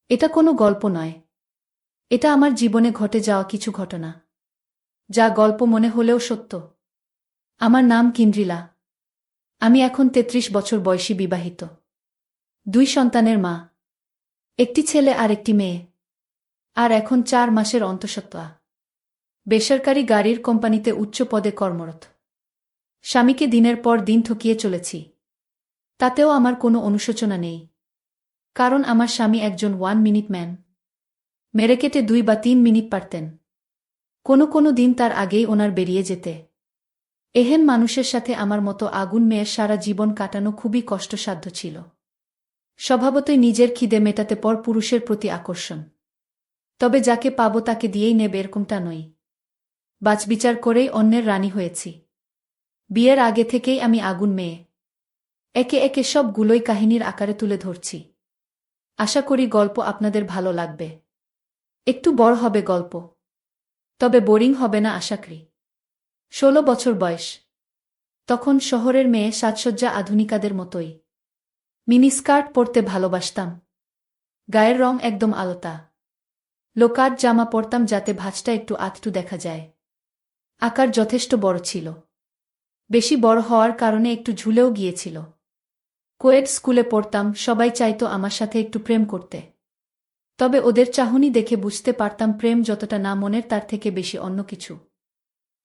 এটা কোনো গল্প নয়। এটা আমার জীবনে ঘটে যাওয়া কিছু ঘটনা, যা গল্প মনে হলেও সত্য। আমার নাম কিন্দ্রিলা। আমি এখন ৩৩ বছর বয়সী, বিবাহিত, ২ সন্তানের মা, একটি ছেলে আর একটি মেয়ে। আর এখন ৪ মাসের অন্তঃসত্ত্বা। বেসরকারি গাড়ির কোম্পানিতে উচ্চ পদে কর্মরত। স্বামীকে দিনের পর দিন ঠকিয়ে চলেছি। তাতেও আমার কোনো অনুশোচনা নেই, কারণ আমার স্বামী একজন 1 মিনিট ম্যান। মেরে কেটে ২ বা ৩ মিনিট পারতেন। কোনো দিন তার আগেই ওনার বেরিয়ে যেতে। এহেন মানুষের সাথে আমার মতো আগুন মেয়ের সারা জীবন কাটানো খুবই কষ্টসাধ্য ছিল। স্বভাবতই নিজের খিদে মেটাতে পর পুরুষের প্রতি আকর্ষণ। তবে যাকে পাব তাকে দিয়েই নেবে এরকমটা নই। বাছবিচার করেই অন্যের রানী হয়েছি। বিয়ের আগে থেকেই আমি আগুন মেয়ে। একে একে সবগুলোই কাহিনীর আকারে তুলে ধরছি। আশা করি গল্প আপনাদের ভালো লাগবে। একটু বড় হবে গল্প, তবে বোরিং হবে না আশা করি। ১৬ বছর বয়স। তখন শহরের মেয়ে, সাজসজ্জা আধুনিকাদের মতোই। মিনিস্কার্ট পরতে ভালোবাসতাম। গায়ের রং একদম আলতা। লোকাট জামা পরতাম যাতে ভাঁজটা একটু আধটু দেখা যায়। আকার যথেষ্ট বড় ছিল। বেশি বড় হওয়ার কারণে একটু ঝুলেও গিয়েছিল। কোয়েড স্কুলে পড়তাম, সবাই চাইতো আমার সাথে একটু প্রেম করতে। তবে ওদের চাহনি দেখে বুঝতে পারতাম প্রেম যতটা না মনের তার থেকে বেশি অন্য কিছু।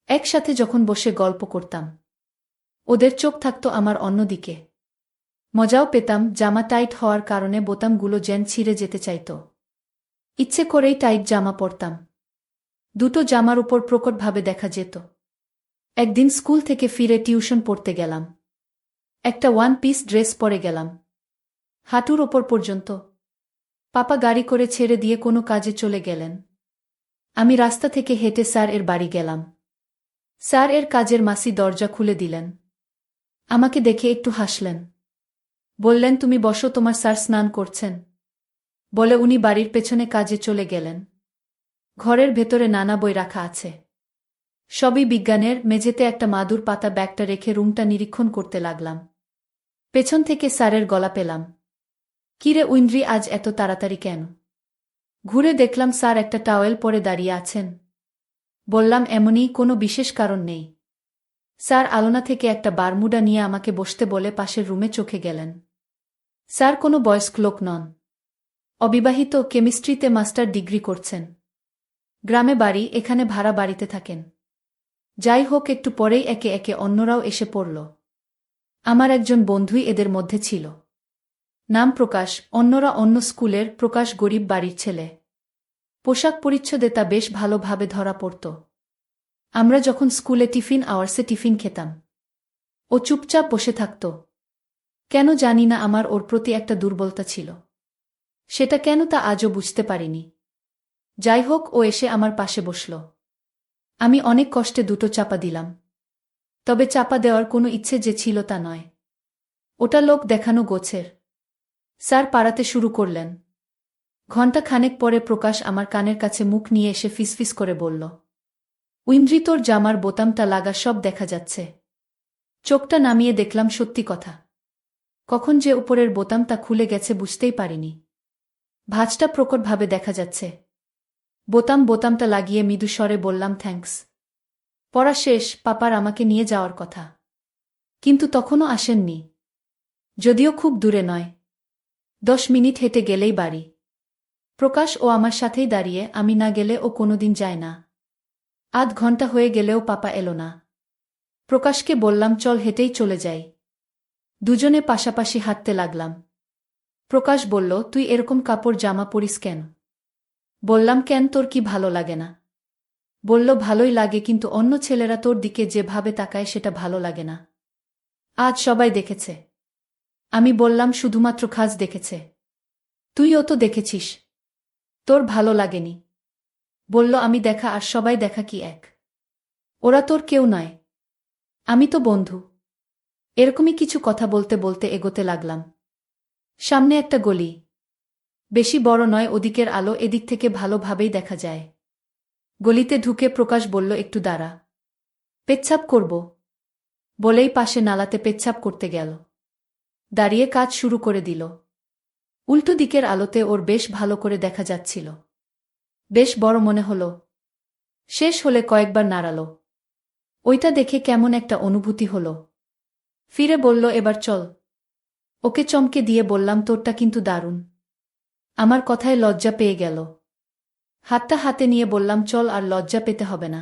একসাথে যখন বসে গল্প করতাম, ওদের চোখ থাকতো আমার অন্যদিকে। মজাও পেতাম, জামা টাইট হওয়ার কারণে বোতামগুলো যেন ছিঁড়ে যেতে চাইত। ইচ্ছে করেই টাইট জামা পরতাম। দুটো জামার উপর প্রকটভাবে দেখা যেত। একদিন স্কুল থেকে ফিরে টিউশন পড়তে গেলাম। একটা 1 পিস ড্রেস পরে গেলাম, হাঁটুর ওপর পর্যন্ত। পাপা গাড়ি করে ছেড়ে দিয়ে কোনো কাজে চলে গেলেন। আমি রাস্তা থেকে হেঁটে স্যার এর বাড়ি গেলাম। স্যার এর কাজের মাসি দরজা খুলে দিলেন। আমাকে দেখে একটু হাসলেন। বললেন, তুমি বসো, তোমার স্যার স্নান করছেন। বলে উনি বাড়ির পেছনে কাজে চলে গেলেন। ঘরের ভেতরে নানা বই রাখা আছে, সবই বিজ্ঞানের। মেঝেতে একটা মাদুর পাতা ব্যাগটা রেখে রুমটা নিরীক্ষণ করতে লাগলাম। পেছন থেকে স্যারের গলা পেলাম। কিরে উইন্দ্রি, আজ এত তাড়াতাড়ি কেন? ঘুরে দেখলাম স্যার একটা টাওয়েল পরে দাঁড়িয়ে আছেন। বললাম, এমনই, কোনো বিশেষ কারণ নেই। স্যার আলনা থেকে একটা বারমুডা নিয়ে আমাকে বসতে বলে পাশের রুমে চোখে গেলেন। স্যার কোনো বয়স্ক লোক নন, অবিবাহিত, কেমিস্ট্রিতে মাস্টার ডিগ্রি করছেন। গ্রামে বাড়ি, এখানে ভাড়া বাড়িতে থাকেন। যাই হোক, একটু পরেই একে একে অন্যরাও এসে পড়ল। আমার একজন বন্ধুই এদের মধ্যে ছিল, নাম প্রকাশ। অন্যরা অন্য স্কুলের, প্রকাশ গরিব বাড়ির ছেলে। পোশাক পরিচ্ছদে তা বেশ ভালোভাবে ধরা পড়ত। আমরা যখন স্কুলে টিফিন আওয়ার্সে টিফিন খেতাম, ও চুপচাপ বসে থাকত। কেন জানি না, আমার ওর প্রতি একটা দুর্বলতা ছিল। সেটা কেন তা আজও বুঝতে পারিনি। যাই হোক, ও এসে আমার পাশে বসল। আমি অনেক কষ্টে দুটো চাপা দিলাম। তবে চাপা দেওয়ার কোনো ইচ্ছে যে ছিল তা নয়। ওটা লোক দেখানো গোছের। স্যার পাড়াতে শুরু করলেন। ঘণ্টা খানেক পরে প্রকাশ আমার কানের কাছে মুখ নিয়ে এসে ফিসফিস করে বলল, উইন্দ্রি, তোর জামার বোতামটা লাগা সব দেখা যাচ্ছে। চোখটা নামিয়ে দেখলাম সত্যি কথা। কখন যে উপরের বোতামটা খুলে গেছে বুঝতেই পারিনি। ভাঁজটা প্রকটভাবে দেখা যাচ্ছে। বোতামটা লাগিয়ে মৃদু স্বরে বললাম, থ্যাঙ্কস। পড়া শেষ, পাপার আমাকে নিয়ে যাওয়ার কথা, কিন্তু তখনও আসেননি। যদিও খুব দূরে নয়, 10 মিনিট হেঁটে গেলেই বাড়ি। প্রকাশ ও আমার সাথেই দাঁড়িয়ে, আমি না গেলে ও কোনোদিন যায় না। আধ ঘন্টা হয়ে গেলেও পাপা এলো না। প্রকাশকে বললাম, চল হেঁটেই চলে যাই। দুজনে পাশাপাশি হাঁটতে লাগলাম। প্রকাশ বলল, তুই এরকম কাপড় জামা পরিস কেন? বললাম, কেন, তোর কি ভালো লাগে না? বলল, ভালোই লাগে, কিন্তু অন্য ছেলেরা তোর দিকে যেভাবে তাকায় সেটা ভালো লাগে না। আজ সবাই দেখেছে। আমি বললাম, শুধুমাত্র খাস দেখেছে, তুইও তো দেখেছিস, তোর ভালো লাগেনি। বলল, আমি দেখা আর সবাই দেখা কি এক? ওরা তোর কেউ নয়, আমি তো বন্ধু। এরকমই কিছু কথা বলতে বলতে এগোতে লাগলাম। সামনে একটা গলি, বেশি বড় নয়, ওদিকের আলো এদিক থেকে ভালোভাবেই দেখা যায়। গলিতে ঢুকে প্রকাশ বলল, একটু দাঁড়া, পেচ্ছাপ করব। বলেই পাশে নালাতে পেচ্ছাপ করতে গেল। দাঁড়িয়ে কাজ শুরু করে দিল। উল্টো দিকের আলোতে ওর বেশ ভালো করে দেখা যাচ্ছিল। বেশ বড় মনে হলো। শেষ হলে কয়েকবার নাড়ালো। ওইটা দেখে কেমন একটা অনুভূতি হলো। ফিরে বলল, এবার চল। ওকে চমকে দিয়ে বললাম, তোরটা কিন্তু দারুণ। আমার কথায় লজ্জা পেয়ে গেল। হাতটা হাতে নিয়ে বললাম, চল, আর লজ্জা পেতে হবে না।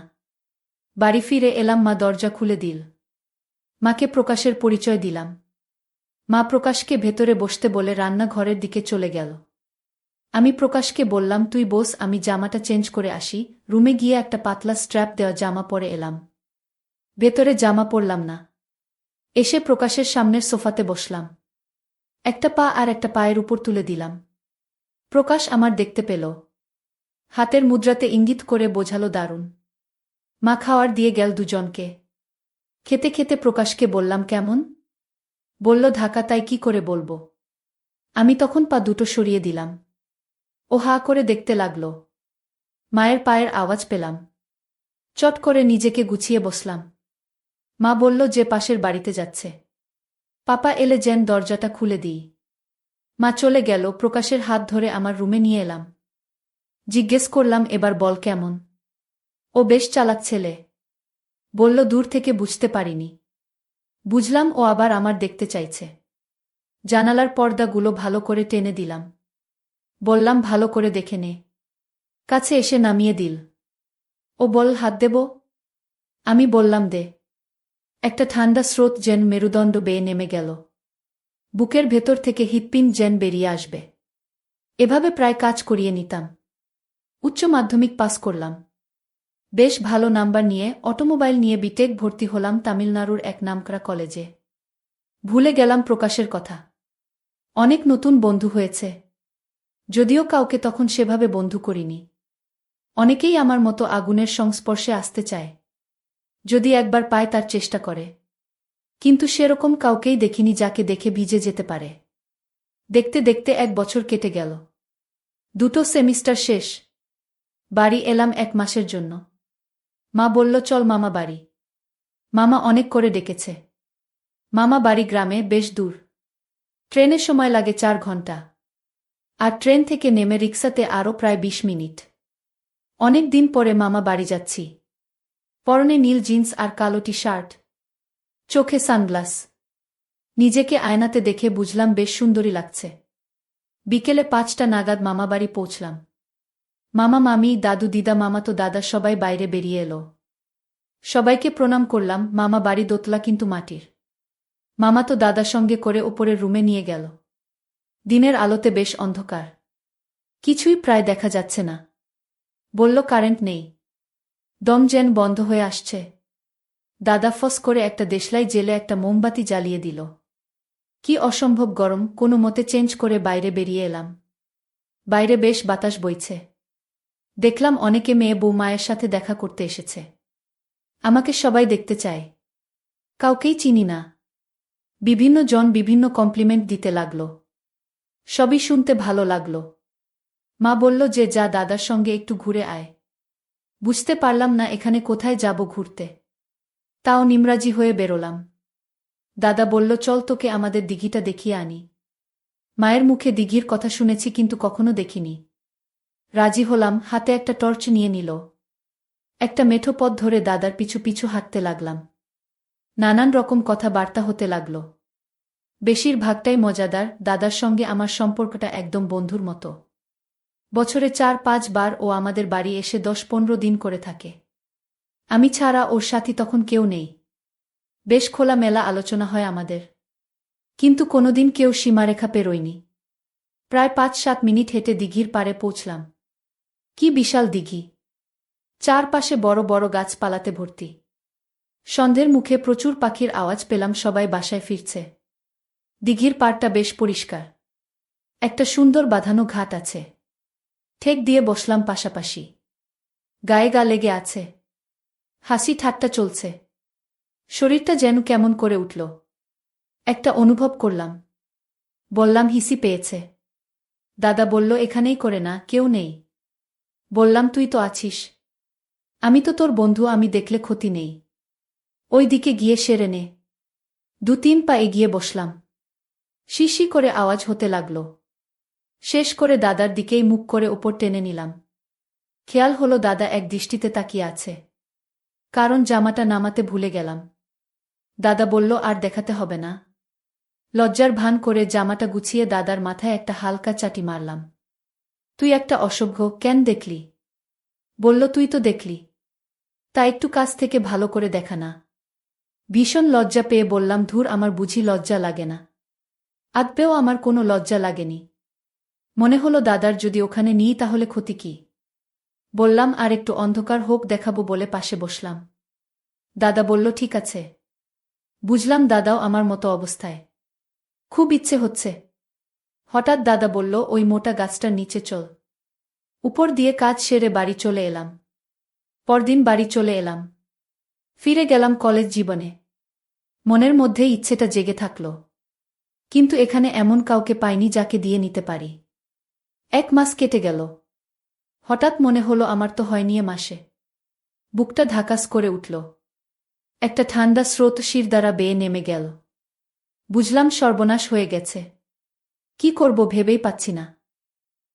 বাড়ি ফিরে এলাম, মা দরজা খুলে দিল। মাকে প্রকাশের পরিচয় দিলাম। মা প্রকাশকে ভেতরে বসতে বলে রান্নাঘরের দিকে চলে গেল। আমি প্রকাশকে বললাম, তুই বস, আমি জামাটা চেঞ্জ করে আসি। রুমে গিয়ে একটা পাতলা স্ট্র্যাপ দেওয়া জামা পরে এলাম। ভেতরে জামা পরলাম না। এসে প্রকাশের সামনের সোফাতে বসলাম। একটা পা আর একটা পায়ের উপর তুলে দিলাম। প্রকাশ আমার দেখতে পেল। হাতের মুদ্রাতে ইঙ্গিত করে বোঝালো, দারুণ। মা খাওয়ার দিয়ে গেল দুজনকে। খেতে খেতে প্রকাশকে বললাম, কেমন? বলল, ঢাকা, তাই কি করে বলবো। আমি তখন পা দুটো সরিয়ে দিলাম। ও হা করে দেখতে লাগল। মায়ের পায়ের আওয়াজ পেলাম। চট করে নিজেকে গুছিয়ে বসলাম। মা বলল যে পাশের বাড়িতে যাচ্ছে। পাপা এলে যেন দরজাটা খুলে দিই। মা চলে গেল। প্রকাশের হাত ধরে আমার রুমে নিয়ে এলাম। জিজ্ঞেস করলাম, এবার বল কেমন? ও বেশ চালাক ছেলে। বলল, দূর থেকে বুঝতে পারিনি। বুঝলাম ও আবার আমার দেখতে চাইছে। জানালার পর্দাগুলো ভালো করে টেনে দিলাম। বললাম, ভালো করে দেখে নে। কাছে এসে নামিয়ে দিল। ও বল, হাত দেব? আমি বললাম, দে। একটা ঠান্ডা স্রোত যেন মেরুদণ্ড বেয়ে নেমে গেল। বুকের ভেতর থেকে হৃৎপিণ্ড যেন বেরিয়ে আসবে। এভাবে প্রায় কাজ করিয়ে নিতাম। উচ্চ মাধ্যমিক পাস করলাম। বেশ ভালো নাম্বার নিয়ে অটোমোবাইল নিয়ে বিটেক ভর্তি হলাম তামিলনাড়ুর এক নামকরা কলেজে। ভুলে গেলাম প্রকাশের কথা। অনেক নতুন বন্ধু হয়েছে, যদিও কাউকে তখন সেভাবে বন্ধু করিনি। অনেকেই আমার মতো আগুনের সংস্পর্শে আসতে চায়, যদি একবার পায় তার চেষ্টা করে। কিন্তু সেরকম কাউকেই দেখিনি যাকে দেখে ভিজে যেতে পারে। দেখতে দেখতে 1 বছর কেটে গেল। 2টো সেমিস্টার শেষ। বাড়ি এলাম 1 মাসের জন্য। মা বলল, চল মামা বাড়ি। মামা অনেক করে ডেকেছে। মামা বাড়ি গ্রামে, বেশ দূর। ট্রেনে সময় লাগে 4 ঘন্টা। আর ট্রেন থেকে নেমে রিকশাতে আরও প্রায় 20 মিনিট। অনেক দিন পরে মামা বাড়ি যাচ্ছি। পরনে নীল জিন্স আর কালো টি শার্ট, চোখে সানগ্লাস। নিজেকে আয়নাতে দেখে বুঝলাম বেশ সুন্দরী লাগছে। বিকেলে 5টা নাগাদ মামা বাড়ি পৌঁছলাম। মামা, মামি, দাদু, দিদা, মামাতো দাদা সবাই বাইরে বেরিয়ে এলো। সবাইকে প্রণাম করলাম। মামা বাড়ি দোতলা কিন্তু মাটির। মামাতো দাদা সঙ্গে করে ওপরের রুমে নিয়ে গেল। দিনের আলোতে বেশ অন্ধকার, কিছুই প্রায় দেখা যাচ্ছে না। বলল, কারেন্ট নেই। দম যেন বন্ধ হয়ে আসছে। দাদা ফস করে একটা দেশলাই জেলে একটা মোমবাতি জ্বালিয়ে দিল। কি অসম্ভব গরম। কোনো মতে চেঞ্জ করে বাইরে বেরিয়ে এলাম। বাইরে বেশ বাতাস বইছে। দেখলাম অনেকে মেয়ে বউ মায়ের সাথে দেখা করতে এসেছে। আমাকে সবাই দেখতে চায়। কাউকেই চিনি না। বিভিন্ন জন বিভিন্ন কমপ্লিমেন্ট দিতে লাগল। সবই শুনতে ভালো লাগল। মা বলল যে, যা দাদার সঙ্গে একটু ঘুরে আয়। বুঝতে পারলাম না এখানে কোথায় যাব ঘুরতে। তাও নিমরাজি হয়ে বেরোলাম। দাদা বলল, চল তোকে আমাদের দিঘিটা দেখিয়ে আনি। মায়ের মুখে দিঘির কথা শুনেছি কিন্তু কখনো দেখিনি। রাজি হলাম। হাতে একটা টর্চ নিয়ে নিল। একটা মেঠো পথ ধরে দাদার পিছু পিছু হাঁটতে লাগলাম। নানান রকম কথাবার্তা হতে লাগল। বেশিরভাগটাই মজাদার। দাদার সঙ্গে আমার সম্পর্কটা একদম বন্ধুর মতো। বছরে 4-5 বার ও আমাদের বাড়ি এসে 10-15 দিন করে থাকে। আমি ছাড়া ওর সাথী তখন কেউ নেই। বেশ খোলামেলা আলোচনা হয় আমাদের, কিন্তু কোনোদিন কেউ সীমারেখা পেরোয়নি। প্রায় 5-7 মিনিট হেঁটে দিঘির পাড়ে পৌঁছলাম। কি বিশাল দিঘি! চারপাশে বড় বড় গাছপালাতে ভর্তি। সন্ধ্যের মুখে প্রচুর পাখির আওয়াজ পেলাম। সবাই বাসায় ফিরছে। দিঘির পাড়টা বেশ পরিষ্কার। একটা সুন্দর বাঁধানো ঘাট আছে। ঠেক দিয়ে বসলাম পাশাপাশি। গায়ে গা লেগে আছে। হাসি ঠাট্টা চলছে। শরীরটা যেন কেমন করে উঠল। একটা অনুভব করলাম। বললাম, হিসি পেয়েছে। দাদা বলল, এখানেই করে না, কেউ নেই। বললাম, তুই তো আছিস। আমি তো তোর বন্ধু, আমি দেখলে ক্ষতি নেই। ওই দিকে গিয়ে সেরে নে। 2-3 পা এগিয়ে বসলাম। শিশি করে আওয়াজ হতে লাগল। শেষ করে দাদার দিকেই মুখ করে উপর টেনে নিলাম। খেয়াল হলো দাদা এক দৃষ্টিতে তাকিয়ে আছে। কারণ জামাটা নামাতে ভুলে গেলাম। দাদা বলল, আর দেখাতে হবে না। লজ্জার ভান করে জামাটা গুছিয়ে দাদার মাথায় একটা হালকা চাটি মারলাম। তুই একটা অসভ্য, কেন দেখলি? বলল, তুই তো দেখলি। তা একটু কাছ থেকে ভালো করে দেখা না। ভীষণ লজ্জা পেয়ে বললাম, ধুর, আমার বুঝি লজ্জা লাগে না? আদপেও আমার কোনো লজ্জা লাগেনি। মনে হলো দাদার যদি ওখানে নিই তাহলে ক্ষতি কি? বললাম, আর একটু অন্ধকার হোক দেখাবো বলে পাশে বসলাম। দাদা বলল, ঠিক আছে। বুঝলাম দাদাও আমার মতো অবস্থায়। খুব ইচ্ছে হচ্ছে। হঠাৎ দাদা বলল, ওই মোটা গাছটার নিচে চল। উপর দিয়ে কাজ সেরে বাড়ি চলে এলাম। পরদিন বাড়ি চলে এলাম। ফিরে গেলাম কলেজ জীবনে। মনের মধ্যে ইচ্ছেটা জেগে থাকল। কিন্তু এখানে এমন কাউকে পাইনি যাকে দিয়ে নিতে পারি। 1 মাস কেটে গেল। হঠাৎ মনে হলো আমার তো হয়নি এ মাসে। বুকটা ধাকাস করে উঠল। একটা ঠান্ডা স্রোত শির দ্বারা বেয়ে নেমে গেল। বুঝলাম সর্বনাশ হয়ে গেছে। কি করব ভেবেই পাচ্ছি না।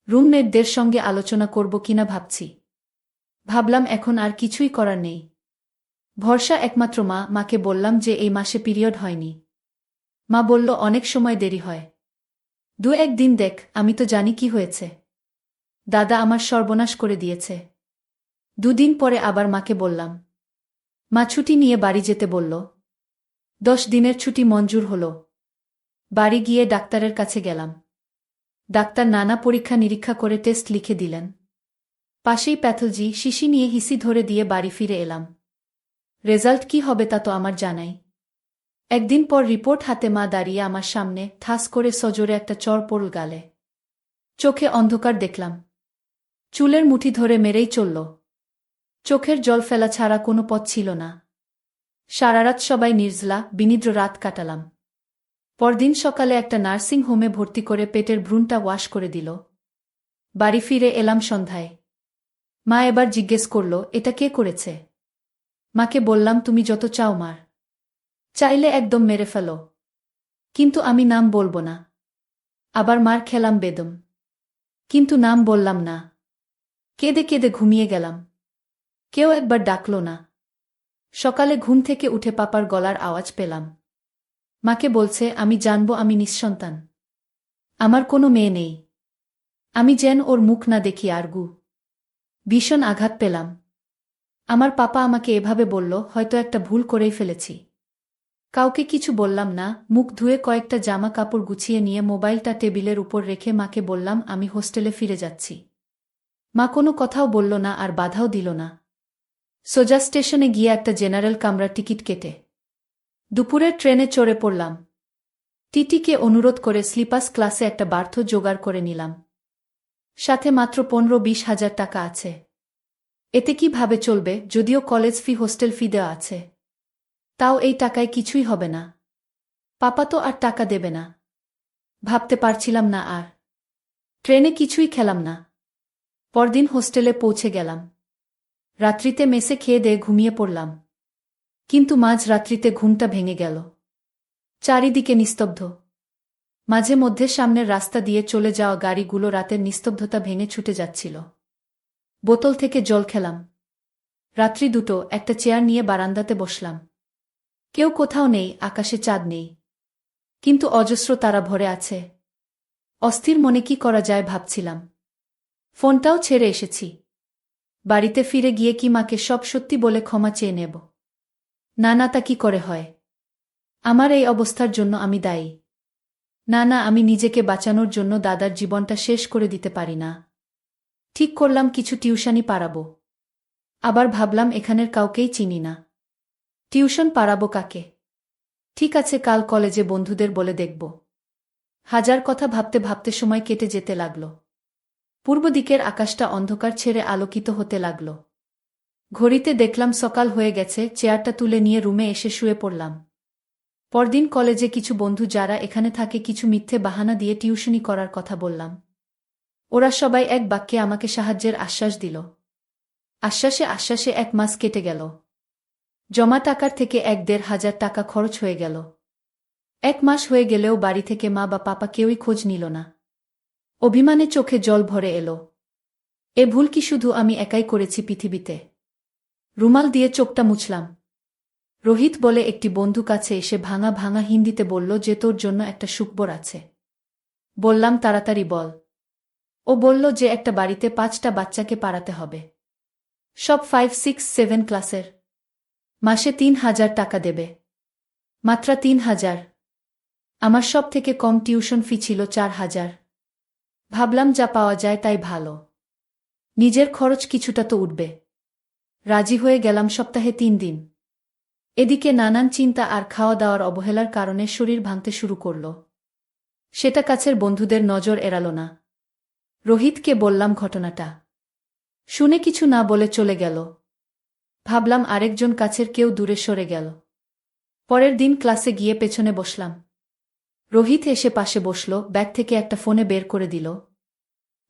রুমমেটদের সঙ্গে আলোচনা করব কিনা ভাবছি। ভাবলাম এখন আর কিছুই করার নেই। ভরসা একমাত্র মাকে বললাম যে এই মাসে পিরিয়ড হয়নি। মা বলল, অনেক সময় দেরি হয়। 2-1 দিন দেখ, আমি তো জানি কি হয়েছে। দাদা আমার সর্বনাশ করে দিয়েছে। 2 দিন পরে আবার মাকে বললাম। মা ছুটি নিয়ে বাড়ি যেতে বলল। 10 দিনের ছুটি মঞ্জুর হল। বাড়ি গিয়ে ডাক্তারের কাছে গেলাম। ডাক্তার নানা পরীক্ষা নিরীক্ষা করে টেস্ট লিখে দিলেন। পাশেই প্যাথোলজি শিশি নিয়ে হিসি ধরে দিয়ে বাড়ি ফিরে এলাম। রেজাল্ট কি হবে তা তো আমার জানাই। একদিন পর রিপোর্ট হাতে মা দাঁড়িয়ে আমার সামনে, ঠাস করে সজোরে একটা চড় পড়ল গালে। চোখে অন্ধকার দেখলাম। চুলের মুঠি ধরে মেরেই চলল। চোখের জল ফেলা ছাড়া কোনো পথ ছিল না। সারারাত সবাই নির্জলা বিনিদ্র রাত কাটালাম। পরদিন সকালে একটা নার্সিং হোমে ভর্তি করে পেটের ভ্রূণটা ওয়াশ করে দিল। বাড়ি ফিরে এলাম সন্ধ্যায়। মা এবার জিজ্ঞেস করল, এটা কে করেছে? মাকে বললাম, তুমি যত চাও মার। চাইলে একদম মেরে ফেলো, কিন্তু আমি নাম বলবো না। আবার মার খেলাম বেদম, কিন্তু নাম বললাম না। কেঁদে কেঁদে ঘুমিয়ে গেলাম। কেউ একবার ডাকল না। সকালে ঘুম থেকে উঠে পাপার গলার আওয়াজ পেলাম। মাকে বলছে, আমি জানব আমি নিঃসন্তান। আমার কোনো মেয়ে নেই। আমি যেন ওর মুখ না দেখি আরগু। ভীষণ আঘাত পেলাম। আমার পাপা আমাকে এভাবে বলল, হয়তো একটা ভুল করেই ফেলেছি। কাউকে কিছু বললাম না। মুখ ধুয়ে কয়েকটা জামা কাপড় গুছিয়ে নিয়ে মোবাইলটা টেবিলের উপর রেখে মাকে বললাম, আমি হোস্টেলে ফিরে যাচ্ছি। মা কোনো কথাও বলল না আর বাধাও দিল না। সোজা স্টেশনে গিয়ে একটা জেনারেল কামরার টিকিট কেটে দুপুরের ট্রেনে চড়ে পড়লাম। টিটিকে অনুরোধ করে স্লিপাস ক্লাসে একটা বার্থ জোগাড় করে নিলাম। সাথে মাত্র 15-20 হাজার টাকা আছে। এতে কিভাবে চলবে, যদিও কলেজ ফি হোস্টেল ফি দেওয়া আছে। তাও এই টাকায় কিছুই হবে না। পাপা তো আর টাকা দেবে না। ভাবতে পারছিলাম না আর। ট্রেনে কিছুই খেলাম না। পরদিন হোস্টেলে পৌঁছে গেলাম। রাত্রিতে মেসে খেয়ে দিয়ে ঘুমিয়ে পড়লাম। কিন্তু মাঝ রাত্রিতে ঘুমটা ভেঙে গেল। চারিদিকে নিস্তব্ধ। মাঝে মধ্যে সামনের রাস্তা দিয়ে চলে যাওয়া গাড়িগুলো রাতের নিস্তব্ধতা ভেঙে ছুটে যাচ্ছিল। বোতল থেকে জল খেলাম। রাত্রি 2টো, একটা চেয়ার নিয়ে বারান্দাতে বসলাম। কেউ কোথাও নেই, আকাশে চাঁদ নেই। কিন্তু অজস্র তারা ভরে আছে। অস্থির মনে কি করা যায় ভাবছিলাম। ফোনটাও ছেড়ে এসেছি। বাড়িতে ফিরে গিয়ে কি মাকে সব সত্যি বলে ক্ষমা চেয়ে নেব? না না, তা কি করে হয়? আমার এই অবস্থার জন্য আমি দায়ী। না না, আমি নিজেকে বাঁচানোর জন্য দাদার জীবনটা শেষ করে দিতে পারি না। ঠিক করলাম কিছু টিউশনি পাড়াবো। আবার ভাবলাম এখানের কাউকেই চিনি না। টিউশন পাড়াবো কাকে? ঠিক আছে, কাল কলেজে বন্ধুদের বলে দেখব। হাজার কথা ভাবতে ভাবতে সময় কেটে যেতে লাগল। পূর্ব দিকের আকাশটা অন্ধকার ছেড়ে আলোকিত হতে লাগল। ঘড়িতে দেখলাম সকাল হয়ে গেছে। চেয়ারটা তুলে নিয়ে রুমে এসে শুয়ে পড়লাম। পরদিন কলেজে কিছু বন্ধু যারা এখানে থাকে কিছু মিথ্যে বাহানা দিয়ে টিউশনি করার কথা বললাম। ওরা সবাই এক বাক্যে আমাকে সাহায্যের আশ্বাস দিল। আশ্বাসে আশ্বাসে 1 মাস কেটে গেল। জমা টাকার থেকে 1-1.5 হাজার টাকা খরচ হয়ে গেল। 1 মাস হয়ে গেলেও বাড়ি থেকে মা বা পাপা কেউই খোঁজ নিল না। অভিমানে চোখে জল ভরে এলো। এ ভুল কি শুধু আমি একাই করেছি পৃথিবীতে? রুমাল দিয়ে চোখটা মুছলাম। রোহিত বলে একটি বন্ধু কাছে এসে ভাঙা ভাঙা হিন্দিতে বলল যে তোর জন্য একটা সুখবর আছে। বললাম তাড়াতাড়ি বল। ও বলল যে একটা বাড়িতে 5টা বাচ্চাকে পাড়াতে হবে। সব 5, 6, 7 ক্লাসের। মাসে 3,000 টাকা দেবে। মাত্র 3,000। আমার সব থেকে কম টিউশন ফি ছিল 4,000। ভাবলাম যা পাওয়া যায় তাই ভালো। নিজের খরচ কিছুটা তো উঠবে। রাজি হয়ে গেলাম সপ্তাহে 3 দিন। এদিকে নানান চিন্তা আর খাওয়া দাওয়ার অবহেলার কারণে শরীর ভাঙতে শুরু করল। সেটা কাছের বন্ধুদের নজর এড়াল না। রোহিতকে বললাম ঘটনাটা। শুনে কিছু না বলে চলে গেল। ভাবলাম আরেকজন কাছের কেউ দূরে সরে গেল। পরের দিন ক্লাসে গিয়ে পেছনে বসলাম। রোহিত এসে পাশে বসল, ব্যাগ থেকে একটা ফোনে বের করে দিল।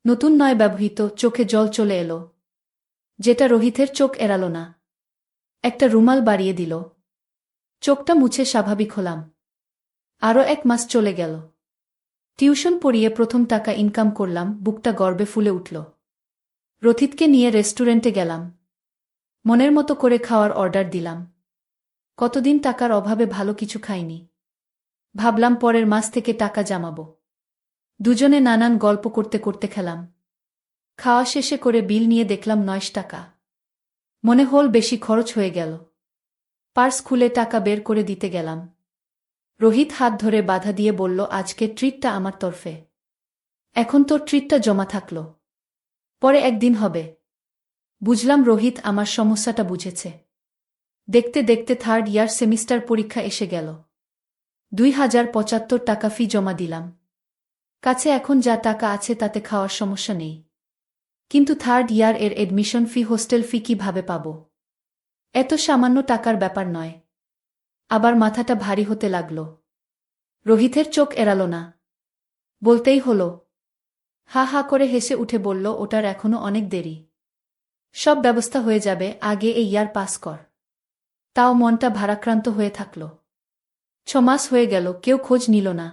নতুন নয়, ব্যবহৃত। চোখে জল চলে এলো। যেটা রোহিতের চোখ এড়াল না। একটা রুমাল বাড়িয়ে দিল। চোখটা মুছে স্বাভাবিক হলাম। আরও 1 মাস চলে গেল। টিউশন পড়িয়ে প্রথম টাকা ইনকাম করলাম, বুকটা গর্বে ফুলে উঠল। রথিতকে নিয়ে রেস্টুরেন্টে গেলাম। মনের মতো করে খাওয়ার অর্ডার দিলাম। কতদিন টাকার অভাবে ভালো কিছু খাইনি। ভাবলাম পরের মাস থেকে টাকা জমাবো। দুজনে নানান গল্প করতে করতে খেলাম। খাওয়া শেষে করে বিল নিয়ে দেখলাম 9 টাকা। মনে হল বেশি খরচ হয়ে গেল। পার্স খুলে টাকা বের করে দিতে গেলাম। রোহিত হাত ধরে বাধা দিয়ে বলল, আজকে ট্রিটটা আমার তরফে। এখন তোর ট্রিটটা জমা থাকলো, পরে একদিন হবে। বুঝলাম রোহিত আমার সমস্যাটা বুঝেছে। দেখতে দেখতে 3rd ইয়ার সেমিস্টার পরীক্ষা এসে গেল। 2,075 টাকা ফি জমা দিলাম। কাছে এখন যা টাকা আছে তাতে খাওয়ার সমস্যা নেই। কিন্তু 3rd ইয়ার এর এডমিশন ফি, হোস্টেল ফি কিভাবে পাব? এত সামান্য টাকার ব্যাপার নয়। আবার মাথাটা ভারী হতে লাগল। রোহিতের চোখ এড়াল না। বলতেই হলো। হা হা করে হেসে উঠে বলল, ওটার এখনো অনেক দেরি। সব ব্যবস্থা হয়ে যাবে, আগে এই ইয়ার পাস কর। তাও মনটা ভারাক্রান্ত হয়ে থাকল। 6 মাস হয়ে গেল, কেউ খোঁজ নিল না।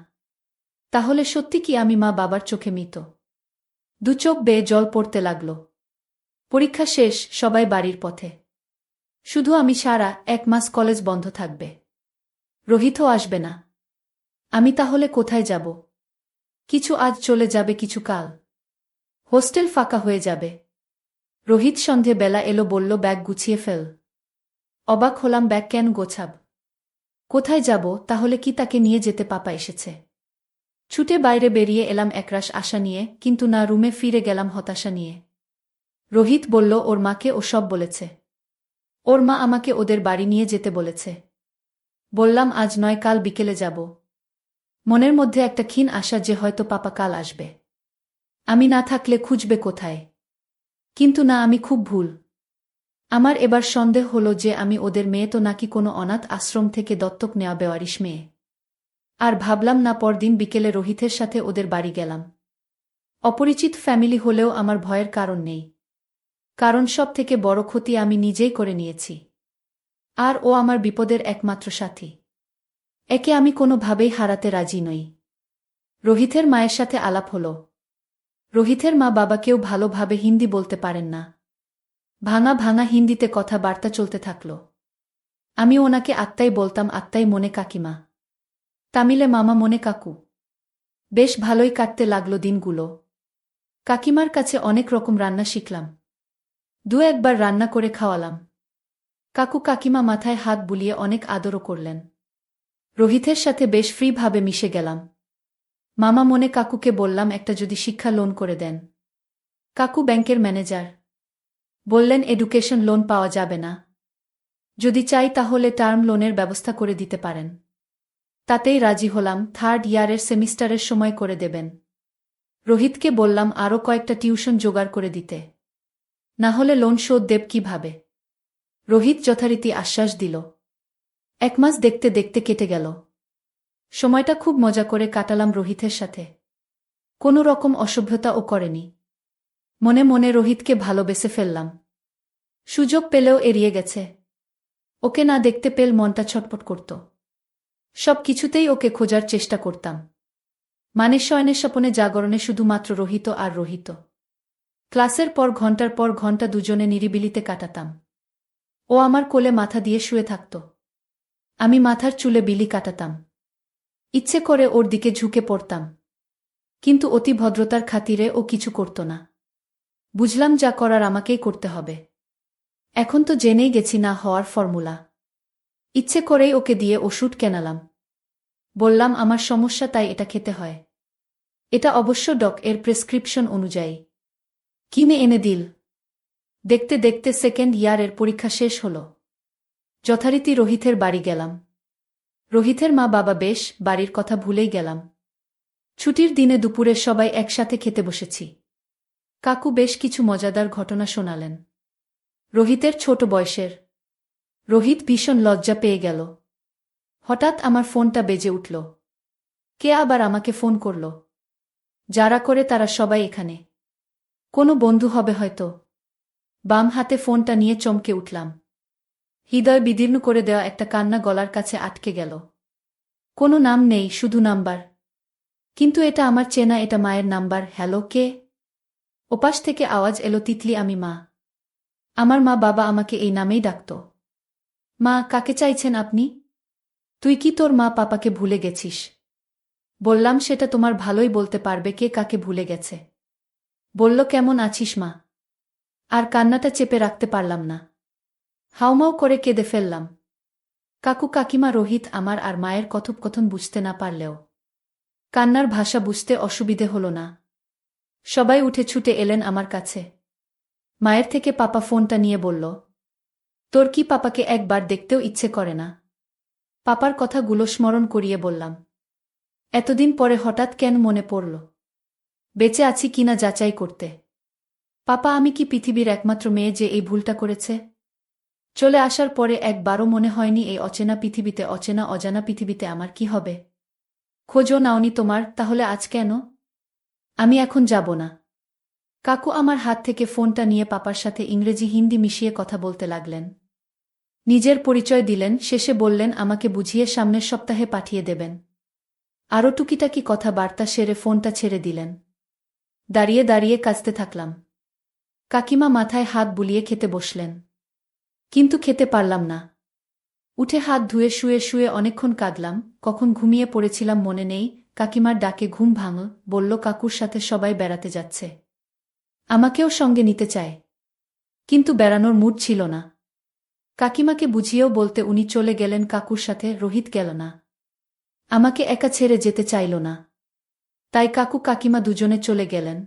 তাহলে সত্যি কি আমি মা বাবার চোখে মৃত? 2 চোখ বেয়ে জল পড়তে লাগল। পরীক্ষা শেষ, সবাই বাড়ির পথে। শুধু আমি সারা 1 মাস কলেজ বন্ধ থাকবে। রোহিতও আসবে না। আমি তাহলে কোথায় যাব? কিছু আজ চলে যাবে, কিছু কাল। হোস্টেল ফাঁকা হয়ে যাবে। রোহিত সন্ধে বেলা এলো, বলল ব্যাগ গুছিয়ে ফেল। অবাক হলাম, ব্যাগ কেন গোছাব? কোথায় যাব? তাহলে কি তাকে নিয়ে যেতে পাপা এসেছে? ছুটে বাইরে বেরিয়ে এলাম একরাশ আশা নিয়ে, কিন্তু না, রুমে ফিরে গেলাম হতাশা নিয়ে। রোহিত বলল ওর মাকে ও সব বলেছে। ওর মা আমাকে ওদের বাড়ি নিয়ে যেতে বলেছে। বললাম আজ নয়, কাল বিকেলে যাব। মনের মধ্যে একটা ক্ষীণ আশা যে হয়তো পাপা কাল আসবে। আমি না থাকলে খুঁজবে কোথায়? কিন্তু না, আমি খুব ভুল। আমার এবার সন্দেহ হলো যে আমি ওদের মেয়ে তো নাকি কোনো অনাথ আশ্রম থেকে দত্তক নেওয়া বেওয়ারিশ মেয়ে। আর ভাবলাম না, পরদিন বিকেলে রোহিতের সাথে ওদের বাড়ি গেলাম। অপরিচিত ফ্যামিলি হলেও আমার ভয়ের কারণ নেই। কারণ সব থেকে বড় ক্ষতি আমি নিজেই করে নিয়েছি। আর ও আমার বিপদের একমাত্র সাথী। একে আমি কোনোভাবেই হারাতে রাজি নই। রোহিতের মায়ের সাথে আলাপ হলো। রোহিতের মা বাবা কেউ ভালোভাবে হিন্দি বলতে পারেন না। ভাঙা ভাঙা হিন্দিতে কথাবার্তা চলতে থাকল। আমি ওনাকে আত্মাই বলতাম, আত্মাই মনে কাকিমা। তামিলে মামা, মনে কাকু। বেশ ভালোই কাটতে লাগলো দিনগুলো। কাকিমার কাছে অনেক রকম রান্না শিখলাম। 2 একবার রান্না করে খাওয়ালাম। কাকু কাকিমা মাথায় হাত বুলিয়ে অনেক আদরও করলেন। রোহিতের সাথে বেশ ফ্রিভাবে মিশে গেলাম। মামা মনে কাকুকে বললাম একটা যদি শিক্ষা লোন করে দেন। কাকু ব্যাংকের ম্যানেজার। বললেন এডুকেশন লোন পাওয়া যাবে না। যদি চাই তাহলে টার্ম লোনের ব্যবস্থা করে দিতে পারেন। তাতেই রাজি হলাম, 3rd ইয়ারের সেমিস্টারের সময় করে দেবেন। রোহিতকে বললাম আরও কয়েকটা টিউশন জোগাড় করে দিতে। না হলে লোন শোধ দেব কিভাবে? রোহিত যথারীতি আশ্বাস দিল। 1 মাস দেখতে দেখতে কেটে গেল। সময়টা খুব মজা করে কাটালাম রোহিতের সাথে। কোনো রকম অসভ্যতাও করেনি। মনে মনে রোহিতকে ভালোবেসে ফেললাম। সুযোগ পেলেও এড়িয়ে গেছে। ওকে না দেখতে পেল মনটা ছটপট করত। সব কিছুতেই ওকে খোঁজার চেষ্টা করতাম। মানে শয়নের স্বপনে জাগরণে শুধুমাত্র রোহিত আর রোহিত। ক্লাসের পর ঘন্টা দুজনে নিরিবিলিতে কাটাতাম। ও আমার কোলে মাথা দিয়ে শুয়ে থাকত। আমি মাথার চুলে বিলি কাটাতাম। ইচ্ছে করে ওর দিকে ঝুঁকে পড়তাম। কিন্তু অতি ভদ্রতার খাতিরে ও কিছু করত না। বুঝলাম যা করার আমাকেই করতে হবে। এখন তো জেনেই গেছি না হওয়ার ফর্মুলা। ইচ্ছে করেই ওকে দিয়ে ওষুধ কেনালাম। বললাম আমার সমস্যা তাই এটা খেতে হয়। এটা অবশ্য এর প্রেসক্রিপশন অনুযায়ী। কিনে এনে দিল। দেখতে দেখতে সেকেন্ড ইয়ারের পরীক্ষা শেষ হল। যথারীতি রোহিতের বাড়ি গেলাম। রোহিতের মা বাবা বেশ, বাড়ির কথা ভুলেই গেলাম। ছুটির দিনে দুপুরে সবাই একসাথে খেতে বসেছি। কাকু বেশ কিছু মজাদার ঘটনা শোনালেন। রোহিতের ছোট বয়সের। রোহিত ভীষণ লজ্জা পেয়ে গেল। হঠাৎ আমার ফোনটা বেজে উঠল। কে আবার আমাকে ফোন করল? যারা করে তারা সবাই এখানে। কোনো বন্ধু হবে হয়তো। বাম হাতে ফোনটা নিয়ে চমকে উঠলাম। হৃদয় বিদীর্ণ করে দেওয়া একটা কান্না গলার কাছে আটকে গেল। কোনো নাম নেই, শুধু নাম্বার। কিন্তু এটা আমার চেনা, এটা মায়ের নাম্বার। হ্যালো, কে? ওপাশ থেকে আওয়াজ এলো, তিতলি, আমি মা। আমার মা বাবা আমাকে এই নামেই ডাকত। মা, কাকে চাইছেন আপনি? তুই কি তোর মা পাপাকে ভুলে গেছিস? বললাম সেটা তোমার ভালোই বলতে পারবে কে কাকে ভুলে গেছে। বলল, কেমন আছিস মা? আর কান্নাটা চেপে রাখতে পারলাম না। হাউমাউ করে কেঁদে ফেললাম। কাকু কাকিমা রোহিত আমার আর মায়ের কথোপকথন বুঝতে না পারলেও কান্নার ভাষা বুঝতে অসুবিধে হল না। সবাই উঠে ছুটে এলেন আমার কাছে। মায়ের থেকে পাপা ফোনটা নিয়ে বলল, তোর কি পাপাকে একবার দেখতেও ইচ্ছে করে না? পাপার কথাগুলো স্মরণ করিয়ে বললাম, এতদিন পরে হঠাৎ কেন মনে পড়ল? বেঁচে আছি কিনা যাচাই করতে। পাপা, আমি কি পৃথিবীর একমাত্র মেয়ে যে এই ভুলটা করেছে? চলে আসার পরে একবারও মনে হয়নি এই অচেনা পৃথিবীতে, অজানা পৃথিবীতে আমার কি হবে? খোঁজও নাওনি তোমার, তাহলে আজ কেন? আমি এখন যাব না। কাকু আমার হাত থেকে ফোনটা নিয়ে পাপার সাথে ইংরেজি হিন্দি মিশিয়ে কথা বলতে লাগলেন। নিজের পরিচয় দিলেন, শেষে বললেন আমাকে বুঝিয়ে সামনের সপ্তাহে পাঠিয়ে দেবেন। আরও টুকিটাকি কথাবার্তা সেরে ফোনটা ছেড়ে দিলেন। দাঁড়িয়ে দাঁড়িয়ে কাঁদতে থাকলাম। কাকিমা মাথায় হাত বুলিয়ে খেতে বসলেন। কিন্তু খেতে পারলাম না। উঠে হাত ধুয়ে শুয়ে শুয়ে অনেকক্ষণ কাঁদলাম। কখন ঘুমিয়ে পড়েছিলাম মনে নেই। কাকিমার ডাকে ঘুম ভাঙল। বলল, কাকুর সাথে সবাই বেড়াতে যাচ্ছে, আমাকেও সঙ্গে নিতে চায়। কিন্তু বেড়ানোর মুড ছিল না। কাকিমাকে বুঝিয়েও বলতে উনি চলে গেলেন কাকুর সাথে, রোহিত গেল না। আমাকে একা ছেড়ে যেতে চাইল না। তাই কাকু কাকিমা দুজনে চলে গেলেন।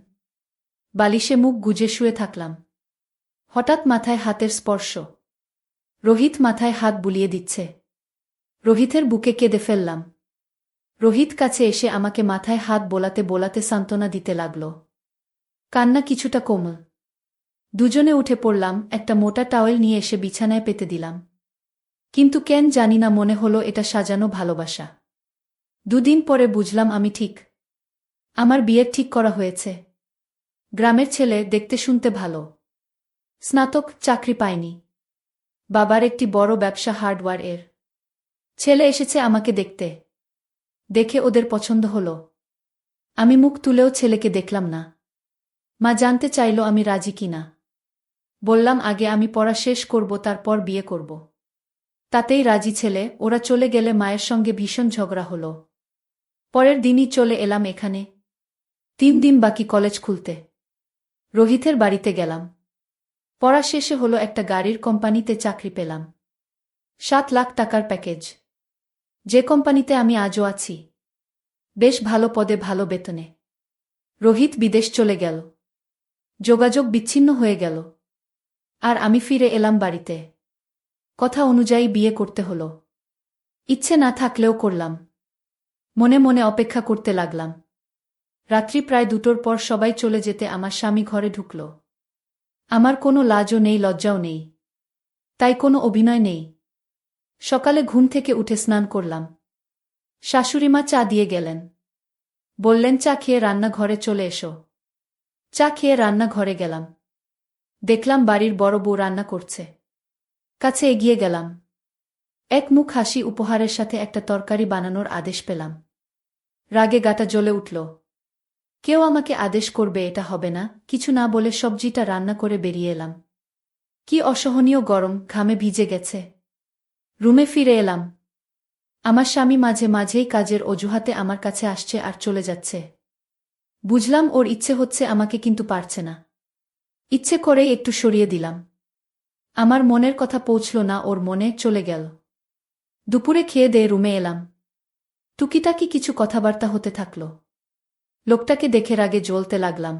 বালিশে মুখ গুজে শুয়ে থাকলাম। হঠাৎ মাথায় হাতের স্পর্শ। রোহিত মাথায় হাত বুলিয়ে দিচ্ছে। রোহিতের বুকে কেঁদে ফেললাম। রোহিত কাছে এসে আমাকে মাথায় হাত বোলাতে বোলাতে সান্ত্বনা দিতে লাগল। কান্না কিছুটা কমল। দুজনে উঠে পড়লাম। একটা মোটা টাওয়েল নিয়ে এসে বিছানায় পেতে দিলাম। কিন্তু কেন জানি না মনে হলো এটা সাজানো ভালোবাসা। দুদিন পরে বুঝলাম আমি ঠিক। আমার বিয়ের ঠিক করা হয়েছে। গ্রামের ছেলে, দেখতে শুনতে ভালো। স্নাতক, চাকরি পায়নি। বাবার একটি বড় ব্যবসা হার্ডওয়্যার এর। ছেলে এসেছে আমাকে দেখতে। দেখে ওদের পছন্দ হলো। আমি মুখ তুলেও ছেলেকে দেখলাম না। মা জানতে চাইল আমি রাজি কিনা। বললাম আগে আমি পড়া শেষ করব, তারপর বিয়ে করব। তাতেই রাজি ছেলে। ওরা চলে গেলে মায়ের সঙ্গে ভীষণ ঝগড়া হলো। পরের দিনই চলে এলাম এখানে। 3 দিন বাকি কলেজ খুলতে। রোহিতের বাড়িতে গেলাম। পড়া শেষে হলো একটা গাড়ির কোম্পানিতে চাকরি পেলাম। 7 লাখ টাকার প্যাকেজ। যে কোম্পানিতে আমি আজও আছি। বেশ ভালো পদে, ভালো বেতনে। রোহিত বিদেশ চলে গেল। যোগাযোগ বিচ্ছিন্ন হয়ে গেল। আর আমি ফিরে এলাম বাড়িতে। কথা অনুযায়ী বিয়ে করতে হলো। ইচ্ছে না থাকলেও করলাম। মনে মনে অপেক্ষা করতে লাগলাম। রাত্রি প্রায় 2টোর পর সবাই চলে যেতে আমার স্বামী ঘরে ঢুকল। আমার কোনো লাজও নেই, লজ্জাও নেই। তাই কোনো অভিনয় নেই। সকালে ঘুম থেকে উঠে স্নান করলাম। শাশুড়িমা চা দিয়ে গেলেন। বললেন, চা খেয়ে রান্নাঘরে চলে এসো। চা খেয়ে রান্নাঘরে গেলাম। দেখলাম বাড়ির বড় বউ রান্না করছে। কাছে এগিয়ে গেলাম। এক মুখ হাসি উপহারের সাথে একটা তরকারি বানানোর আদেশ পেলাম। রাগে গাটা জ্বলে উঠল। কেউ আমাকে আদেশ করবে এটা হবে না, কিছু না বলে সবজিটা রান্না করে বেরিয়ে এলাম। কি অসহনীয় গরম, ঘামে ভিজে গেছে। রুমে ফিরে এলাম। আমার স্বামী মাঝে মাঝেই কাজের অজুহাতে আমার কাছে আসছে আর চলে যাচ্ছে। বুঝলাম ওর ইচ্ছে হচ্ছে আমাকে, কিন্তু পারছে না। ইচ্ছে করেই একটু সরিয়ে দিলাম। আমার মনের কথা পৌঁছল না ওর মনে, চলে গেল। দুপুরে খেয়ে দিয়ে রুমে এলাম। টুকিটাকি কিছু কথাবার্তা হতে থাকল। লোকটাকে দেখে রাগে জ্বলতে লাগলাম।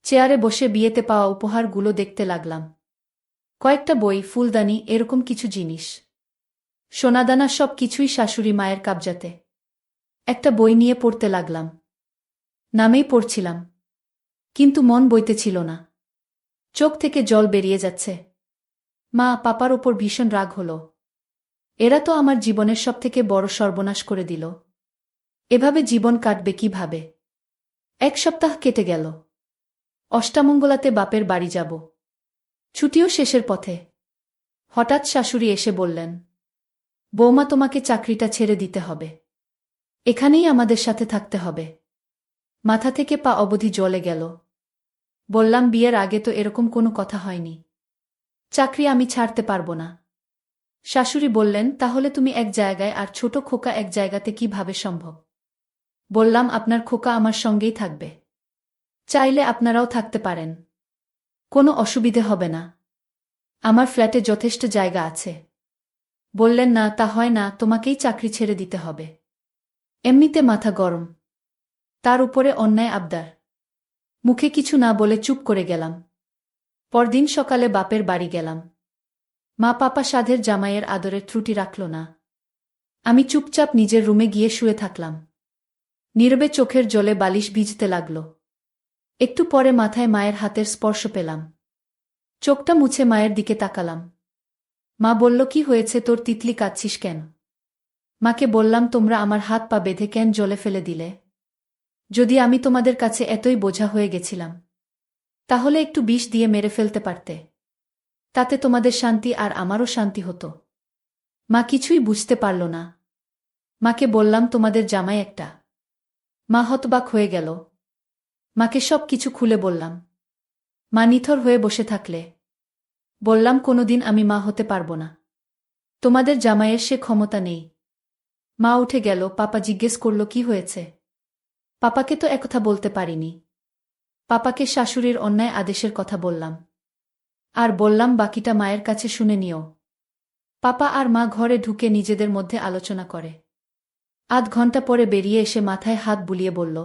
চেয়ারে বসে বিয়েতে পাওয়া উপহারগুলো দেখতে লাগলাম। কয়েকটা বই, ফুলদানি, এরকম কিছু জিনিস। সোনাদানা সব কিছুই শাশুড়ি মায়ের কাবজাতে। একটা বই নিয়ে পড়তে লাগলাম। নামেই পড়ছিলাম, কিন্তু মন বইতেছিল না। চোখ থেকে জল বেরিয়ে যাচ্ছে। মা পাপার ওপর ভীষণ রাগ হল। এরা তো আমার জীবনের সবথেকে বড় সর্বনাশ করে দিল। এভাবে জীবন কাটবে কিভাবে? 1 সপ্তাহ কেটে গেল। অষ্টামঙ্গলাতে বাপের বাড়ি যাব। ছুটিও শেষের পথে। হঠাৎ শাশুড়ি এসে বললেন, বৌমা তোমাকে চাকরিটা ছেড়ে দিতে হবে। এখানেই আমাদের সাথে থাকতে হবে। মাথা থেকে পা অবধি জ্বলে গেল। বললাম, বিয়ের আগে তো এরকম কোনো কথা হয়নি। চাকরি আমি ছাড়তে পারব না। শাশুড়ি বললেন, তাহলে তুমি এক জায়গায় আর ছোট খোকা এক জায়গাতে কিভাবে সম্ভব? বললাম, আপনার খোকা আমার সঙ্গেই থাকবে। চাইলে আপনারাও থাকতে পারেন। কোনো অসুবিধে হবে না। আমার ফ্ল্যাটে যথেষ্ট জায়গা আছে। বললেন, না, তা হয় না, তোমাকেই চাকরি ছেড়ে দিতে হবে। এমনিতে মাথা গরম, তার উপরে অন্যায় আবদার। মুখে কিছু না বলে চুপ করে গেলাম। পরদিন সকালে বাপের বাড়ি গেলাম। মা পাপা সাধের জামাইয়ের আদরের ত্রুটি রাখল না। আমি চুপচাপ নিজের রুমে গিয়ে শুয়ে থাকলাম। নীরবে চোখের জলে বালিশ ভিজতে লাগল। একটু পরে মাথায় মায়ের হাতের স্পর্শ পেলাম। চোখটা মুছে মায়ের দিকে তাকালাম। মা বলল, কি হয়েছে তোর, তিতলি কাঁদছিস কেন? মাকে বললাম, তোমরা আমার হাত পা বেঁধে কেন জলে ফেলে দিলে? যদি আমি তোমাদের কাছে এতই বোঝা হয়ে গেছিলাম, তাহলে একটু বিষ দিয়ে মেরে ফেলতে পারতে। তাতে তোমাদের শান্তি আর আমারও শান্তি হতো। মা কিছুই বুঝতে পারল না। মাকে বললাম, তোমাদের জামাই একটা। মা হতবাক হয়ে গেল। মাকে সব কিছু খুলে বললাম। মা নিথর হয়ে বসে থাকলে। বললাম, কোনোদিন আমি মা হতে পারব না। তোমাদের জামাইয়ের সে ক্ষমতা নেই। মা উঠে গেল। পাপা জিজ্ঞেস করল, কি হয়েছে? পাপাকে তো একথা বলতে পারিনি। পাপাকে শাশুড়ির অন্যায় আদেশের কথা বললাম। আর বললাম, বাকিটা মায়ের কাছে শুনে নিও। পাপা আর মা ঘরে ঢুকে নিজেদের মধ্যে আলোচনা করে। আধ ঘন্টা পরে বেরিয়ে এসে মাথায় হাত বুলিয়ে বলল,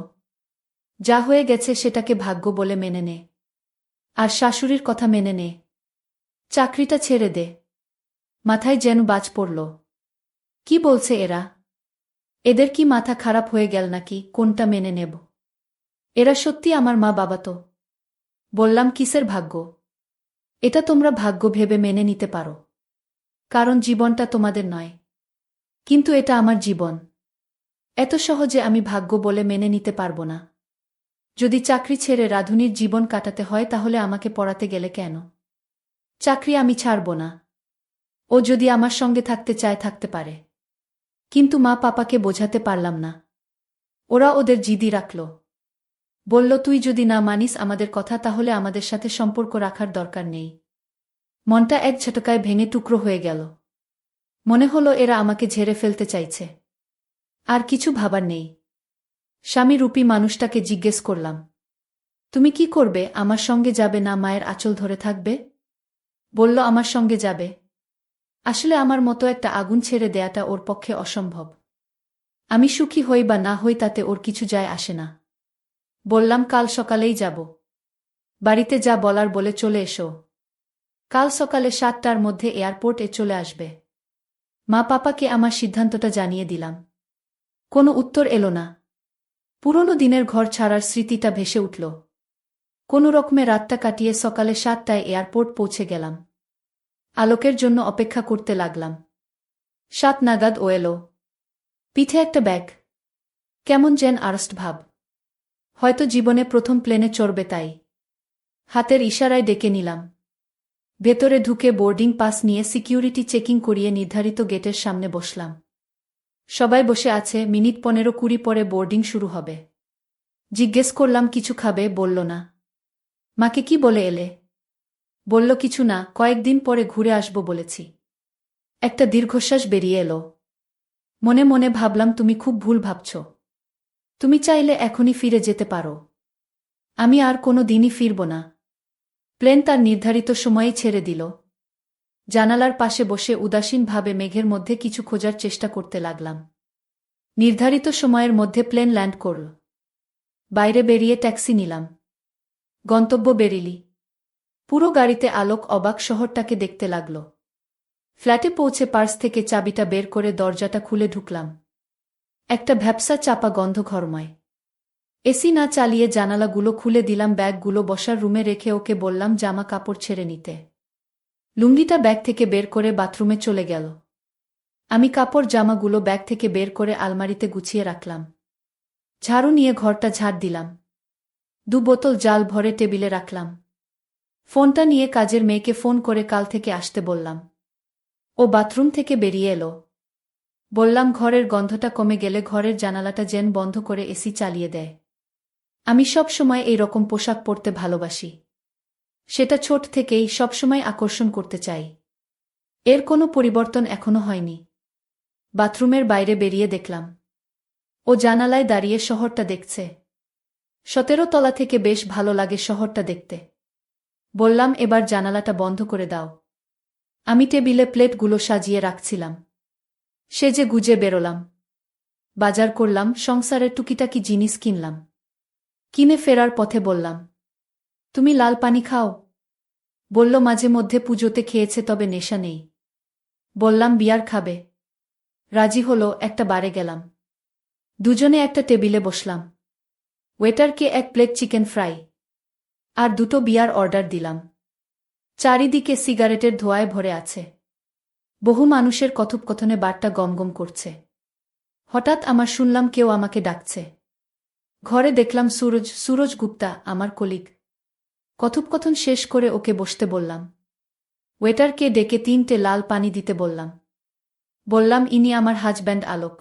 যা হয়ে গেছে সেটাকে ভাগ্য বলে মেনে নে। আর শাশুড়ির কথা মেনে নে। চাকরিটা ছেড়ে দে। মাথায় যেন বাজ পড়ল। কি বলছে এরা? এদের কি মাথা খারাপ হয়ে গেল নাকি? কোনটা মেনে নেব? এরা সত্যি আমার মা বাবা তো? বললাম, কিসের ভাগ্য? এটা তোমরা ভাগ্য ভেবে মেনে নিতে পারো, কারণ জীবনটা তোমাদের নয়। কিন্তু এটা আমার জীবন। এত সহজে আমি ভাগ্য বলে মেনে নিতে পারবো না। যদি চাকরি ছেড়ে রাধুনির জীবন কাটাতে হয়, তাহলে আমাকে পড়াতে গেলে কেন? চাকরি আমি ছাড়ব না। ও যদি আমার সঙ্গে থাকতে চায় থাকতে পারে। কিন্তু মা পাপাকে বোঝাতে পারলাম না। ওরা ওদের জিদি রাখল। বলল, তুই যদি না মানিস আমাদের কথা, তাহলে আমাদের সাথে সম্পর্ক রাখার দরকার নেই। মনটা এক ঝটকায় ভেঙে টুকরো হয়ে গেল। মনে হলো এরা আমাকে ঝেড়ে ফেলতে চাইছে। আর কিছু ভাবার নেই। স্বামীরূপী মানুষটাকে জিজ্ঞেস করলাম, তুমি কি করবে? আমার সঙ্গে যাবে না মায়ের আঁচল ধরে থাকবে? বলল, আমার সঙ্গে যাবে। আসলে আমার মতো একটা আগুন ছেড়ে দেয়াটা ওর পক্ষে অসম্ভব। আমি সুখী হই বা না হই তাতে ওর কিছু যায় আসে না। বললাম, কাল সকালেই যাব। বাড়িতে যা বলার বলে চলে এসো। কাল সকালে 7টার মধ্যে এয়ারপোর্টে চলে আসবে। মা পাপাকে আমার সিদ্ধান্তটা জানিয়ে দিলাম। কোনো উত্তর এলো না। পুরনো দিনের ঘর ছাড়ার স্মৃতিটা ভেসে উঠল। কোনো রকমে রাতটা কাটিয়ে সকালে 7টায় এয়ারপোর্ট পৌঁছে গেলাম। আলোকের জন্য অপেক্ষা করতে লাগলাম। 7 নাগাদ ও এলো। পিঠে একটা ব্যাগ। কেমন যেন আড়ষ্ট ভাব। হয়তো জীবনে প্রথম প্লেনে চড়বে তাই। হাতের ইশারায় ডেকে নিলাম। ভেতরে ঢুকে বোর্ডিং পাস নিয়ে সিকিউরিটি চেকিং করিয়ে নির্ধারিত গেটের সামনে বসলাম। সবাই বসে আছে, মিনিট 15-20 পরে বোর্ডিং শুরু হবে। জিজ্ঞেস করলাম কিছু খাবে, বলল না। মাকে কি বলে এলে? বলল কিছু না, কয়েকদিন পরে ঘুরে আসব বলেছি। একটা দীর্ঘশ্বাস বেরিয়ে এলো। মনে মনে ভাবলাম তুমি খুব ভুল ভাবছ। তুমি চাইলে এখনই ফিরে যেতে পারো। আমি আর কোনো দিনই ফিরব না। প্লেন তার নির্ধারিত সময়েই ছেড়ে দিল। জানালার পাশে বসে উদাসীনভাবে মেঘের মধ্যে কিছু খোঁজার চেষ্টা করতে লাগলাম। নির্ধারিত সময়ের মধ্যে প্লেন ল্যান্ড করল। বাইরে বেরিয়ে ট্যাক্সি নিলাম। গন্তব্য বেরিলি। পুরো গাড়িতে আলোক, অবাক শহরটাকে দেখতে লাগল। ফ্ল্যাটে পৌঁছে পার্স থেকে চাবিটা বের করে দরজাটা খুলে ঢুকলাম। একটা ভ্যাপসা চাপা গন্ধ ঘরময়। এসি না চালিয়ে জানালাগুলো খুলে দিলাম, ব্যাগগুলো বসার রুমে রেখে ওকে বললাম জামা কাপড় ছেড়ে নিতে। লুঙ্গিটা ব্যাগ থেকে বের করে বাথরুমে চলে গেল। আমি কাপড় জামাগুলো ব্যাগ থেকে বের করে আলমারিতে গুছিয়ে রাখলাম। ঝাড়ু নিয়ে ঘরটা ঝাড় দিলাম। 2 বোতল জাল ভরে টেবিলে রাখলাম। ফোনটা নিয়ে কাজের মেয়েকে ফোন করে কাল থেকে আসতে বললাম। ও বাথরুম থেকে বেরিয়ে এলো। বললাম ঘরের গন্ধটা কমে গেলে ঘরের জানালাটা যেন বন্ধ করে এসি চালিয়ে দেয়। আমি সব সময় এই রকম পোশাক পরতে ভালোবাসি। সেটা ছোট থেকেই সবসময় আকর্ষণ করতে চাই। এর কোনো পরিবর্তন এখনো হয়নি। বাথরুমের বাইরে বেরিয়ে দেখলাম ও জানালায় দাঁড়িয়ে শহরটা দেখছে। 17 তলা থেকে বেশ ভালো লাগে শহরটা দেখতে। বললাম এবার জানালাটা বন্ধ করে দাও। আমি টেবিলে প্লেটগুলো সাজিয়ে রাখছিলাম। সেজে গুজে বেরোলাম। বাজার করলাম, সংসারের টুকিটাকি জিনিস কিনলাম। কিনে ফেরার পথে বললাম, তুমি লাল পানি খাও? বলল মাঝে মধ্যে পুজোতে খেয়েছে, তবে নেশা নেই। বললাম বিয়ার খাবে? রাজি হলো। একটা বারে গেলাম। দুজনে একটা টেবিলে বসলাম। ওয়েটারকে 1 প্লেট চিকেন ফ্রাই আর 2টো বিয়ার অর্ডার দিলাম। চারিদিকে সিগারেটের ধোঁয়ায় ভরে আছে। বহু মানুষের কথোপকথনে বারটা গমগম করছে। হঠাৎ আমার শুনলাম কেউ আমাকে ডাকছে। ঘরে দেখলাম সুরজ গুপ্তা, আমার কলিগ। কথোপকথন শেষ করে ওকে বসতে বললাম। ওয়েটারকে ডেকে 3টে লাল পানি দিতে বললাম। বললাম ইনি আমার হাজব্যান্ড আলোক।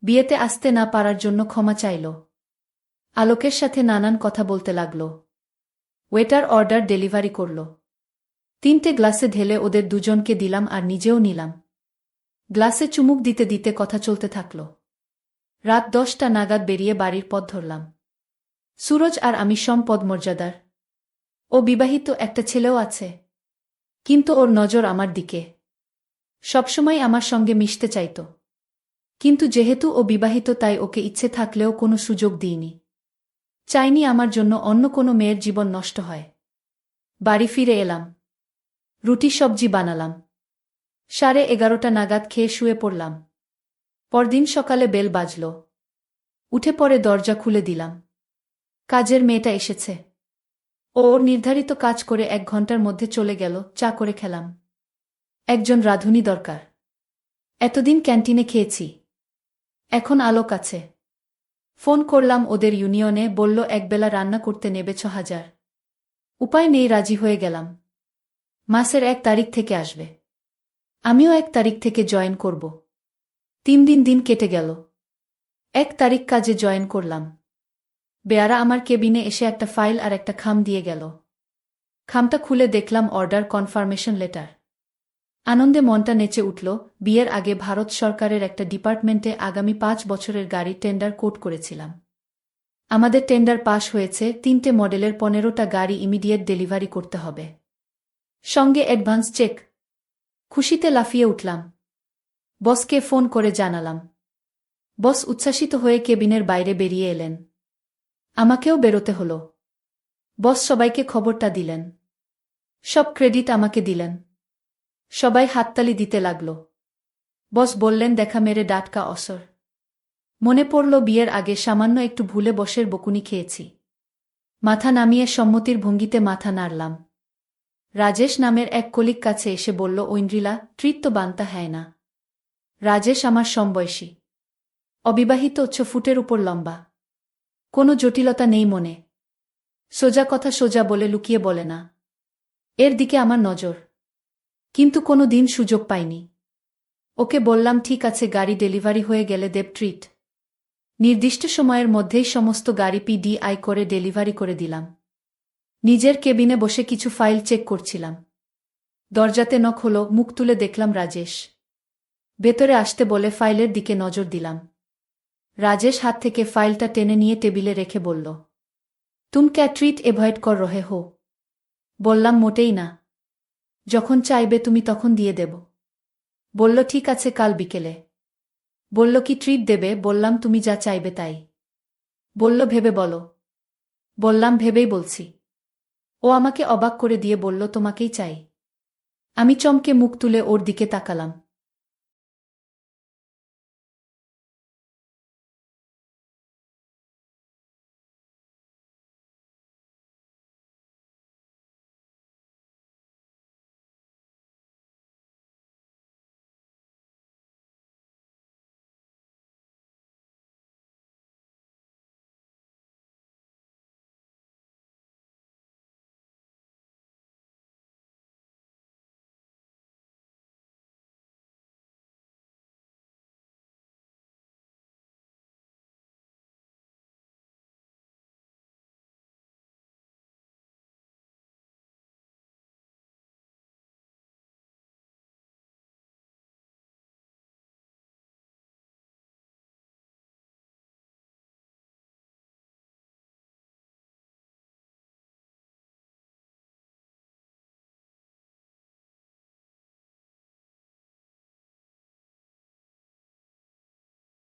বিয়েতে আসতে না পারার জন্য ক্ষমা চাইল। আলোকের সাথে নানান কথা বলতে লাগল। ওয়েটার অর্ডার ডেলিভারি করল। 3টে গ্লাসে ঢেলে ওদের দুজনকে দিলাম আর নিজেও নিলাম। গ্লাসে চুমুক দিতে দিতে কথা চলতে থাকল। রাত 10টা নাগাদ বেরিয়ে বাড়ির পথ ধরলাম। সুরজ আর আমি সম্পদমর্যাদার। ও বিবাহিত, একটা ছেলেও আছে। কিন্তু ওর নজর আমার দিকে। সবসময় আমার সঙ্গে মিশতে চাইত। কিন্তু যেহেতু ও বিবাহিত তাই ওকে ইচ্ছে থাকলেও কোনো সুযোগ দিইনি। চাইনি আমার জন্য অন্য কোনো মেয়ের জীবন নষ্ট হয়। বাড়ি ফিরে এলাম। রুটি সবজি বানালাম। 11:30 নাগাদ খেয়ে শুয়ে পড়লাম। পরদিন সকালে বেল বাজল। উঠে পড়ে দরজা খুলে দিলাম। কাজের মেয়েটা এসেছে। ও ওর নির্ধারিত কাজ করে 1 ঘন্টার মধ্যে চলে গেল। চা করে খেলাম। একজন রাঁধুনি দরকার। এতদিন ক্যান্টিনে খেয়েছি। এখন আলোক আছে। ফোন করলাম ওদের ইউনিয়নে, বলল একবেলা রান্না করতে নেবে 6,000। উপায় নেই, রাজি হয়ে গেলাম। মাসের 1 তারিখ থেকে আসবে। আমিও 1 তারিখ থেকে জয়েন করব। 3 দিন কেটে গেল। 1 তারিখ কাজে জয়েন করলাম। বেয়ারা আমার কেবিনে এসে একটা ফাইল আর একটা খাম দিয়ে গেল। খামটা খুলে দেখলাম অর্ডার কনফার্মেশন লেটার। আনন্দে মনটা নেচে উঠল। বিয়ের আগে ভারত সরকারের একটা ডিপার্টমেন্টে আগামী 5 বছরের গাড়ি টেন্ডার কোট করেছিলাম। আমাদের টেন্ডার পাশ হয়েছে। 3টে মডেলের 15টা গাড়ি ইমিডিয়েট ডেলিভারি করতে হবে। সঙ্গে অ্যাডভান্স চেক। খুশিতে লাফিয়ে উঠলাম। বসকে ফোন করে জানালাম। বস উচ্ছ্বাসিত হয়ে কেবিনের বাইরে বেরিয়ে এলেন। আমাকেও বেরোতে হলো। বস সবাইকে খবরটা দিলেন। সব ক্রেডিট আমাকে দিলেন। সবাই হাততালি দিতে লাগল। বস বললেন দেখা মেরে ডাটকা অসর। মনে পড়ল বিয়ের আগে সামান্য একটু ভুলে বসের বকুনি খেয়েছি। মাথা নামিয়ে সম্মতির ভঙ্গিতে মাথা নাড়লাম। রাজেশ নামের এক কলিগ কাছে এসে বলল ঐন্দ্রিলা, ট্রিট তো বানতা হ্যায় না। রাজেশ আমার সমবয়সী। অবিবাহিত, 6 ফুটের উপর লম্বা। কোনো জটিলতা নেই মনে। সোজা কথা সোজা বলে, লুকিয়ে বলে না। এর দিকে আমার নজর। কিন্তু কোনো দিন সুযোগ পাইনি। ওকে বললাম ঠিক আছে, গাড়ি ডেলিভারি হয়ে গেলে দেব ট্রিট। নির্দিষ্ট সময়ের মধ্যেই সমস্ত গাড়ি পিডিআই করে ডেলিভারি করে দিলাম। নিজের কেবিনে বসে কিছু ফাইল চেক করছিলাম। দরজাতে নক হলো, মুখ তুলে দেখলাম রাজেশ। ভেতরে আসতে বলে ফাইলের দিকে নজর দিলাম। রাজেশ হাত থেকে ফাইলটা টেনে নিয়ে টেবিলে রেখে বলল, তুম ক্যা ট্রিট এভয়েড কর রহে হো? বললাম মোটেই না। যখন চাইবে তুমি তখন দিয়ে দেব। বলল ঠিক আছে, কাল বিকেলে। বলল কি ট্রিট দেবে? বললাম তুমি যা চাইবে তাই। বলল ভেবে বলো। বললাম ভেবেই বলছি। ও আমাকে অবাক করে দিয়ে বলল তোমাকেই চাই। আমি চমকে মুখ তুলে ওর দিকে তাকালাম।